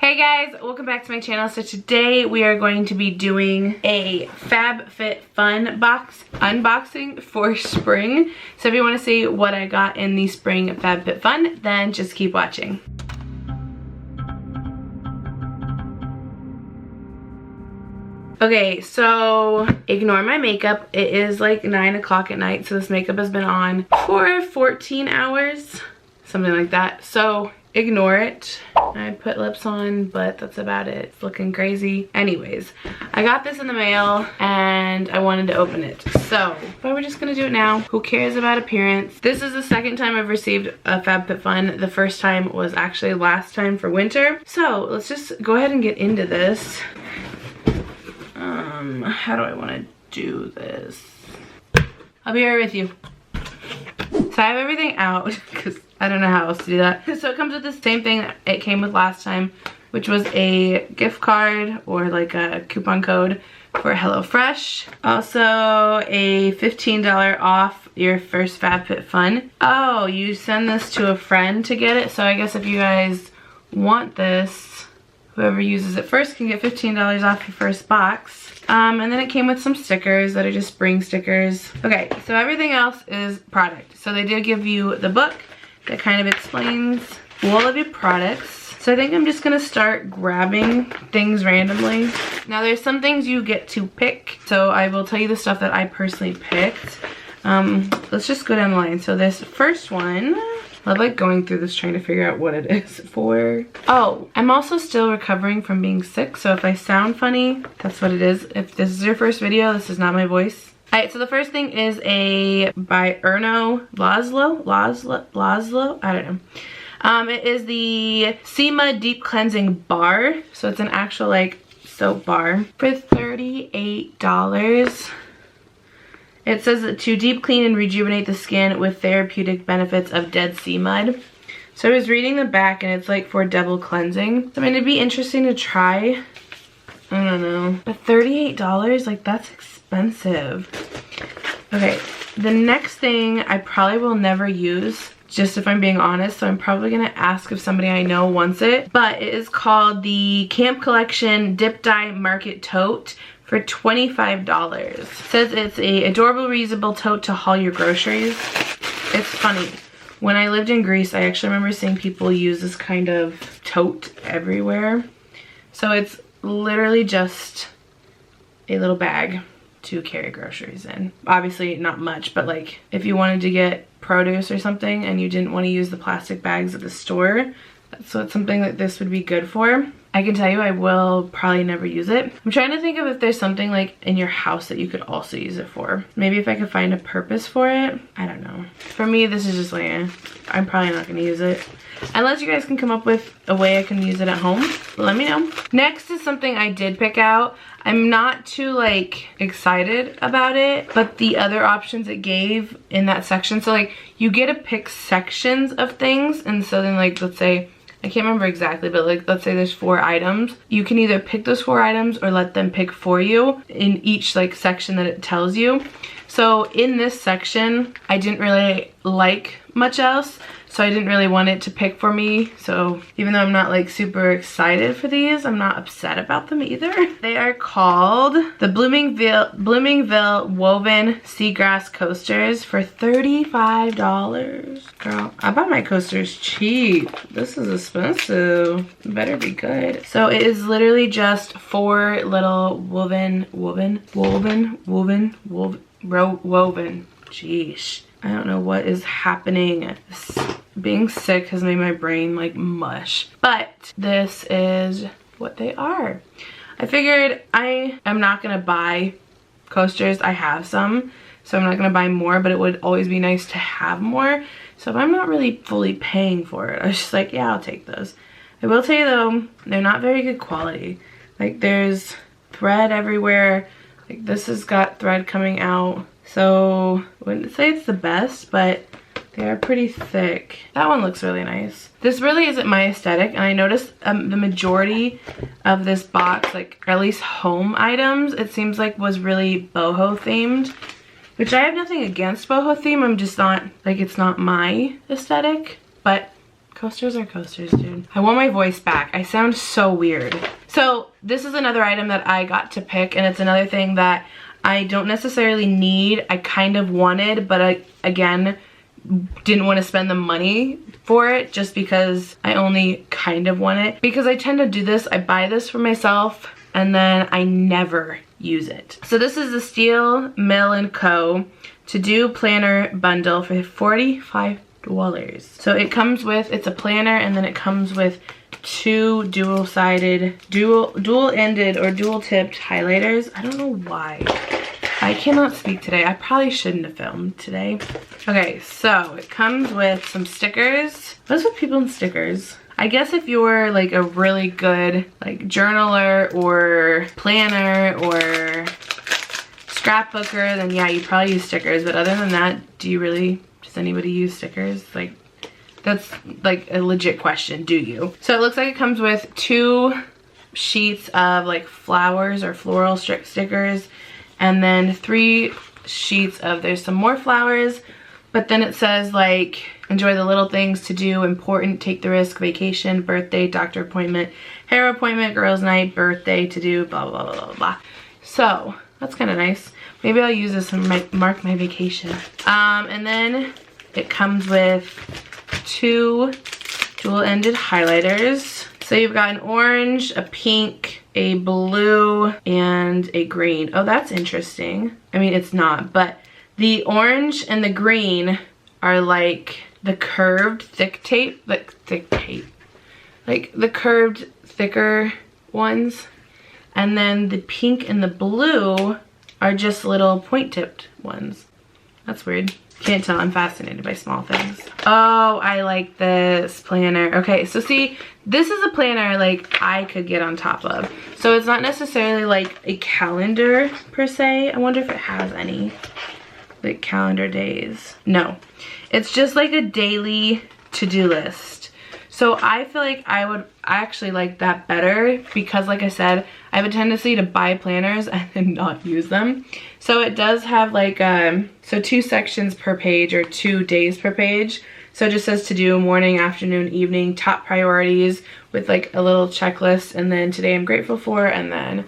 Hey guys, welcome back to my channel. So today we are going to be doing a FabFitFun box unboxing for spring. So if you want to see what I got in the spring FabFitFun, then just keep watching. Okay, so ignore my makeup. It is like 9 o'clock at night, so this makeup has been on for 14 hours, something like that. So ignore it. I put lips on, but that's about it. It's looking crazy. Anyways, I got this in the mail and I wanted to open it. So, but we're just gonna do it now. Who cares about appearance? This is the second time I've received a FabFitFun. The first time was actually last time for winter. So let's just go ahead and get into this. How do I want to do this? I'll be right with you. So I have everything out because I don't know how else to do that. So it comes with the same thing that it came with last time, which was a gift card or like a coupon code for HelloFresh. Also a $15 off your first FabFitFun. Oh, you send this to a friend to get it. So I guess if you guys want this, whoever uses it first can get $15 off your first box. And then it came with some stickers that are just spring stickers. Okay, so everything else is product. So they did give you the book that kind of explains all of your products. So I think I'm just gonna start grabbing things randomly. Now there's some things you get to pick. So I will tell you the stuff that I personally picked. Let's just go down the line. So this first one, I like going through this trying to figure out what it is for. Oh, I'm also still recovering from being sick, so if I sound funny, that's what it is. If this is your first video, this is not my voice. Alright, so the first thing is by Erno Laszlo, I don't know. It is the Sema Deep Cleansing Bar, so it's an actual like soap bar for $38. It says that to deep clean and rejuvenate the skin with therapeutic benefits of Dead Sea mud. So I was reading the back and it's like for double cleansing. So I mean, it'd be interesting to try. I don't know. But $38, like that's expensive. Okay, the next thing I probably will never use, just if I'm being honest, so I'm probably gonna ask if somebody I know wants it. But it is called the Camp Collection Dip Dye Market Tote for $25. It says it's a adorable reusable tote to haul your groceries. It's funny. When I lived in Greece, I actually remember seeing people use this kind of tote everywhere. So it's literally just a little bag to carry groceries in. Obviously not much, but like if you wanted to get produce or something and you didn't want to use the plastic bags at the store, so it's something that this would be good for. I can tell you I will probably never use it. I'm trying to think of if there's something like in your house that you could also use it for. Maybe if I could find a purpose for it. I don't know. For me, this is just like, I'm probably not gonna use it. Unless you guys can come up with a way I can use it at home, let me know. Next is something I did pick out. I'm not too like excited about it, but the other options it gave in that section. So like you get to pick sections of things, and so then like let's say, I can't remember exactly, but like let's say there's 4 items. You can either pick those 4 items or let them pick for you in each like section that it tells you. So in this section, I didn't really like much else, so I didn't really want it to pick for me. So even though I'm not like super excited for these, I'm not upset about them either. They are called the Bloomingville Woven Seagrass Coasters for $35. Girl, I bought my coasters cheap. This is expensive. It better be good. So it is literally just 4 little woven. Jeesh. I don't know what is happening. Being sick has made my brain like mush. But this is what they are. I figured I am not gonna buy coasters. I have some, so I'm not gonna buy more, but it would always be nice to have more. So if I'm not really fully paying for it, I was just like, yeah, I'll take those. I will tell you though, they're not very good quality. Like there's thread everywhere. Like this has got thread coming out. So I wouldn't say it's the best, but they are pretty thick. That one looks really nice. This really isn't my aesthetic, and I noticed the majority of this box, like or at least home items, it seems like was really boho themed, which I have nothing against boho theme. I'm just not, like it's not my aesthetic, but Coasters are coasters, dude. I want my voice back. I sound so weird. So this is another item that I got to pick, and it's another thing that I don't necessarily need. I kind of wanted, but I, again, didn't want to spend the money for it just because I only kind of want it. Because I tend to do this. I buy this for myself, and then I never use it. So this is the Steel Mill & Co. To-Do Planner Bundle for $45. So it comes with, it's a planner, and then it comes with two dual-sided, dual-ended or dual-tipped highlighters. I don't know why. I cannot speak today. I probably shouldn't have filmed today. Okay, so it comes with some stickers. What's with people and stickers? I guess if you're like a really good like journaler or planner or scrapbooker, then yeah, you probably use stickers. But other than that, do you really? Does anybody use stickers? Like, that's like a legit question. Do you? So it looks like it comes with 2 sheets of like flowers or floral stickers, and then 3 sheets of, there's some more flowers, but then it says like, enjoy the little things to do, important, take the risk, vacation, birthday, doctor appointment, hair appointment, girls night, birthday to do, blah, blah, blah, blah, blah. So that's kind of nice. Maybe I'll use this and mark my vacation. And then it comes with 2 dual-ended highlighters. So you've got an orange, a pink, a blue, and a green. Oh, that's interesting. I mean, it's not, but the orange and the green are like the curved thick tape, like the curved thicker ones. And then the pink and the blue are just little point-tipped ones. That's weird. Can't tell, I'm fascinated by small things. Oh, I like this planner. Okay, so see, this is a planner like I could get on top of. So it's not necessarily like a calendar per se. I wonder if it has any like calendar days. No, it's just like a daily to-do list. So I feel like I actually like that better because, like I said, I have a tendency to buy planners and then not use them. So it does have like, so 2 sections per page or 2 days per page. So it just says to do morning, afternoon, evening, top priorities with like a little checklist, and then today I'm grateful for, and then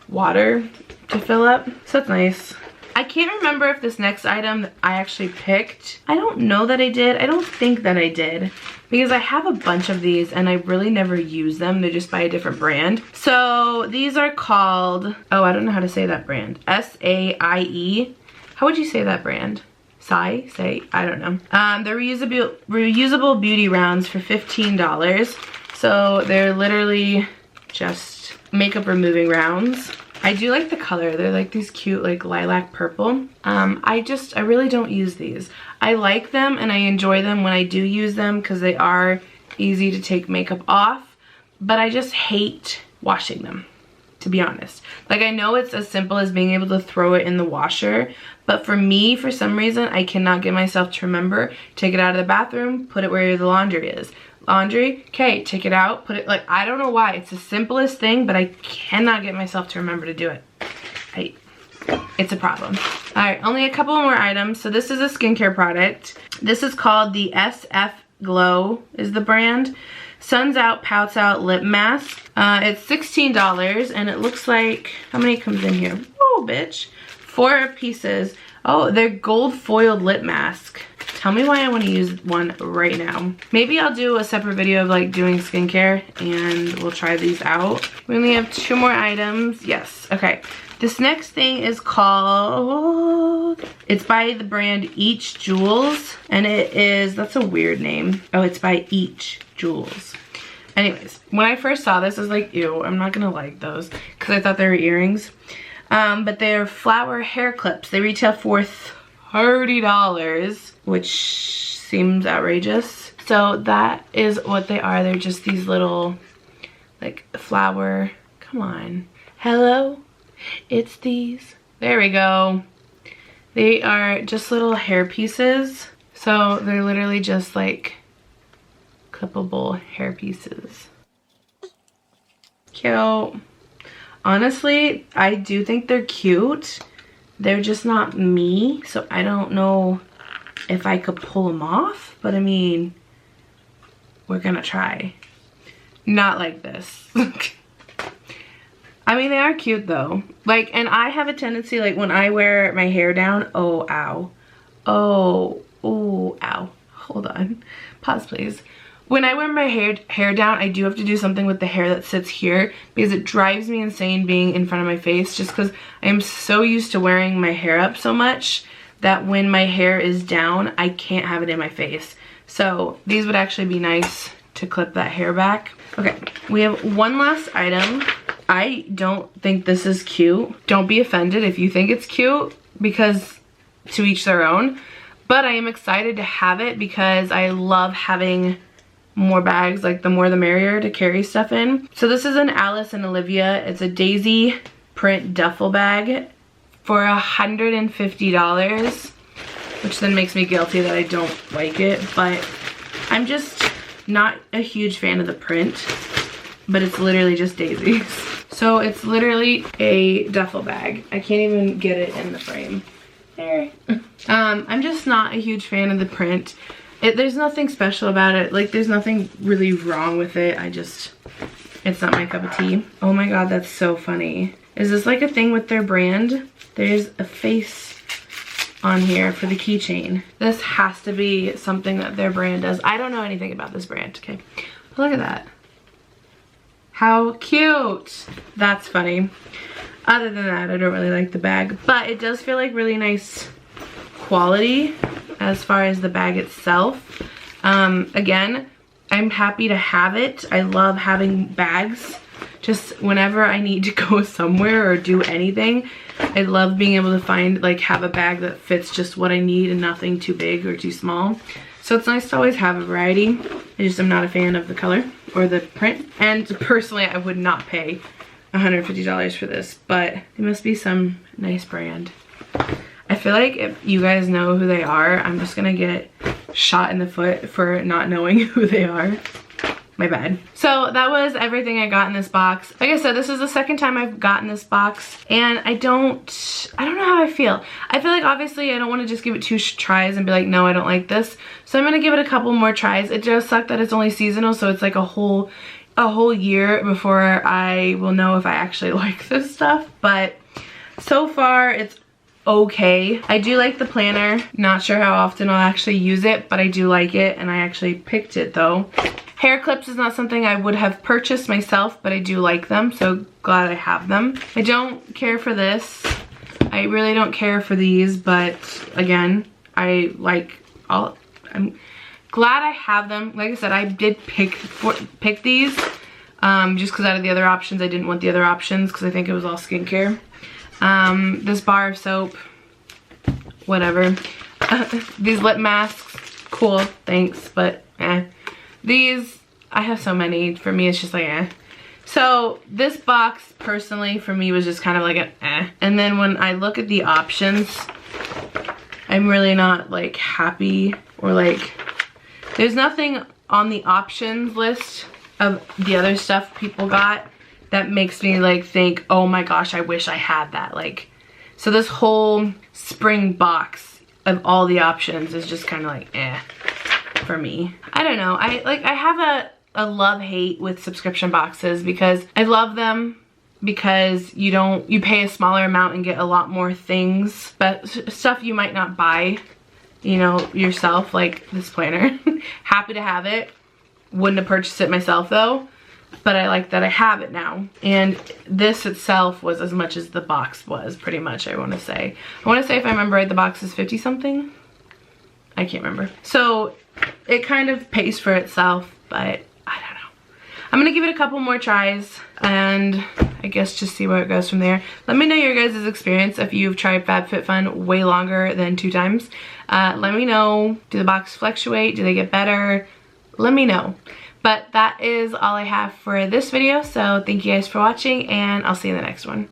water to fill up. So that's nice. I can't remember if this next item I actually picked. I don't know that I did. I don't think that I did, because I have a bunch of these and I really never use them. They're just by a different brand. So these are called, oh, I don't know how to say that brand. S-A-I-E. How would you say that brand? Say, I don't know. They're reusable beauty rounds for $15. So they're literally just makeup removing rounds. I do like the color. They're like these cute like lilac purple. I really don't use these. I like them and I enjoy them when I do use them because they are easy to take makeup off, but I just hate washing them, to be honest. Like, I know it's as simple as being able to throw it in the washer, but for me, for some reason, I cannot get myself to remember. Take it out of the bathroom, put it where the laundry is. Laundry, okay, take it out, put it, like, I don't know why. It's the simplest thing, but I cannot get myself to remember to do it. It's a problem. All right, only a couple more items. So this is a skincare product. This is called the SF Glow is the brand. Suns Out, Pouts Out Lip Mask. It's $16, and it looks like, how many comes in here? Oh, bitch. 4 pieces. Oh, they're gold foiled lip mask. Tell me why I want to use one right now. Maybe I'll do a separate video of like doing skincare and we'll try these out. We only have 2 more items. Yes, okay. This next thing is called, it's by the brand Each Jewels, and it is, that's a weird name. Oh, it's by Each Jewels. Anyways, when I first saw this, I was like, ew, I'm not gonna like those, because I thought they were earrings. But they're flower hair clips. They retail for $30, which seems outrageous. So that is what they are. They're just these little, like, flower, come on. Hello? It's these. There we go. They are just little hair pieces. So they're literally just like clippable hair pieces. Cute. Honestly, I do think they're cute. They're just not me, so I don't know if I could pull them off, but I mean, we're gonna try. Not like this. I mean, they are cute though. Like, and I have a tendency, like when I wear my hair down, oh, ow. Oh, ow. Hold on. Pause, please. When I wear my hair down, I do have to do something with the hair that sits here because it drives me insane being in front of my face, just because I am so used to wearing my hair up so much that when my hair is down, I can't have it in my face. So these would actually be nice to clip that hair back. Okay, we have one last item. I don't think this is cute. Don't be offended if you think it's cute, because to each their own. But I am excited to have it because I love having more bags, like the more the merrier to carry stuff in. So this is an Alice and Olivia. It's a daisy print duffel bag for $150, which then makes me guilty that I don't like it, but I'm just not a huge fan of the print, but it's literally just daisies. So it's literally a duffel bag. I can't even get it in the frame. There. I'm just not a huge fan of the print. There's nothing special about it. Like, there's nothing really wrong with it. It's not my cup of tea. Oh my god, that's so funny. Is this like a thing with their brand? There's a face on here for the keychain. This has to be something that their brand does. I don't know anything about this brand. Okay, look at that. How cute. That's funny. Other than that, I don't really like the bag, but it does feel like really nice quality as far as the bag itself. Again, I'm happy to have it. I love having bags. Just whenever I need to go somewhere or do anything, I love being able to have a bag that fits just what I need and nothing too big or too small. So it's nice to always have a variety. I just am not a fan of the color or the print. And personally, I would not pay $150 for this, but it must be some nice brand. I feel like if you guys know who they are, I'm just gonna get shot in the foot for not knowing who they are. My bad. So that was everything I got in this box. Like I said, this is the second time I've gotten this box, and I don't know how I feel. I feel like obviously I don't want to just give it 2 tries and be like, no, I don't like this. So I'm gonna give it a couple more tries. It does suck that it's only seasonal, so it's like a whole year before I will know if I actually like this stuff. But so far it's okay. I do like the planner. Not sure how often I'll actually use it, but I do like it, and I actually picked it though. Hair clips is not something I would have purchased myself, but I do like them, so glad I have them. I don't care for this. I really don't care for these, but again, I'm glad I have them. Like I said, I did pick these just because out of the other options, I didn't want the other options because I think it was all skincare. This bar of soap, whatever. These lip masks, cool, thanks, but eh. These, I have so many. For me, it's just like eh. So this box, personally, for me was just kind of like an eh. And then when I look at the options, I'm really not like happy, or like, there's nothing on the options list of the other stuff people got that makes me like think, oh my gosh, I wish I had that. Like, so this whole spring box of all the options is just kind of like eh for me. I don't know. I have a love-hate with subscription boxes because I love them because you pay a smaller amount and get a lot more things, but stuff you might not buy, you know, yourself, like this planner. Happy to have it. Wouldn't have purchased it myself though, but I like that I have it now. And this itself was as much as the box was, pretty much, I want to say. I want to say, if I remember right, the box is 50 something. I can't remember. So it kind of pays for itself, but I don't know. I'm gonna give it a couple more tries and I guess just see where it goes from there. Let me know your guys' experience if you've tried FabFitFun way longer than 2 times. Let me know, do the boxes fluctuate? Do they get better? Let me know. But that is all I have for this video, so thank you guys for watching, and I'll see you in the next one.